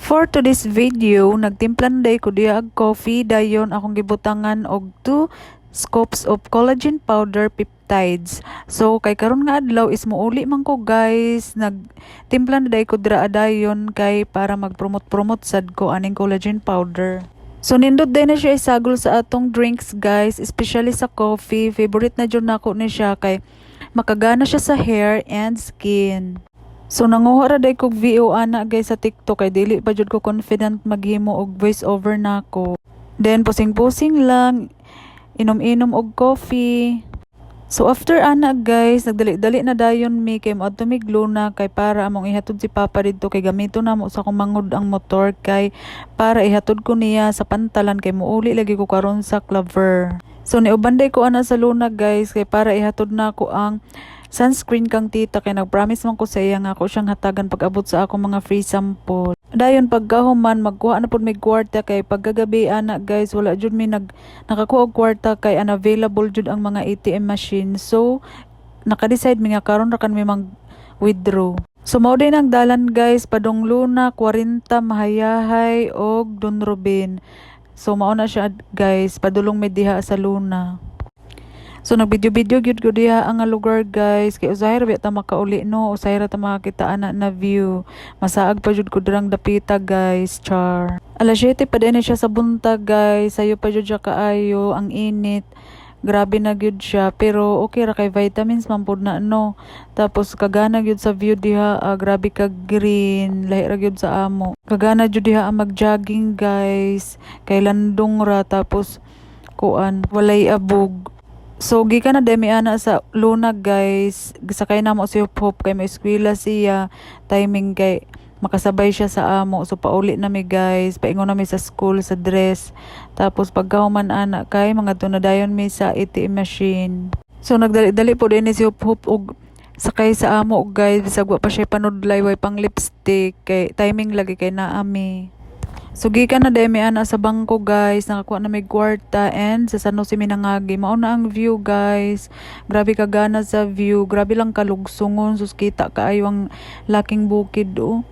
For today's video, nagtimplan day ko diya ag coffee dayon akong gibutangan og 2 scoops of collagen powder peptides. So kay karon nga adlaw is muuli man ko guys, nagtimplan day ko dira dayon kay para mag-promote sad ko aning collagen powder. So nindot din na siya isagol sa atong drinks guys, especially sa coffee. Favorite na jud nako ni siya kay makagana siya sa hair and skin. So nanguha ra day kog VO ana guys sa TikTok kay dili pa jud ko confident maghimo og voice over nako. Then pusing-pusing lang, inom-inom og coffee. So after ana guys, nagdali-dali na dayon mi kay moadto mi Luna kay para among ihatod si Papa didto kay gamito na mo sa akong mangud ang motor kay para ihatod ko niya sa pantalan kay muuli lagi ko karon sa Clover. So niubanday ko ana sa Luna guys kay para ihatod na ko ang sunscreen kang tita kay nagpromise man ko sa iya nga ako siyang hatagan pag abot sa akong mga free sample. Dayon pagkahuman magkuha na pud may kwarta kay pagkagabi ana guys wala jud mi nakakuha og kwarta kay unavailable jud ang mga ATM machine. So naka-decide mi nga karon ra kan mi mang withdraw. So mao din ang dalan guys padong Luna 40 Mahayahay og Don Robin. So mao na siya guys padulong mi diha sa Luna. So nagvideo-video gyud ko diha ang lugar guys kay usahay ra ta makauli no, usahay ra ta makakita ana na view. Masaag pa jud ko dirang dapita guys, char. Alas 7 pa din siya sa buntag guys, sayo pa jud siya kaayo, ang init. Grabe na gyud siya pero okay ra kay vitamins man pud na no. Tapos kagana gyud sa view diha, grabe ka green, lahi ra gyud sa amo. Kagana jud diha ang mag-jogging guys, kay landong ra tapos kuan walay abog. So gikan na demi ana sa Luna guys, sakay na mo si Hop kay may eskwela siya, timing kay makasabay siya sa amo. So pauli na mi guys, paingon na mi sa school sa dress. Tapos pagkahuman ana kay mga tunadayon mi sa ATM machine. So nagdali-dali po din si Hop og sakay sa amo guys, bisag wa pa siya panudlay way pang lipstick kay timing lagi kay naami. So gikan na demi ana sa bangko guys, nakakuha na may kwarta and sa San Jose Minangagi. Mao na ang view guys. Grabe ka gana sa view, grabe lang kalugsungon sus kita kaayo ang laking bukid do.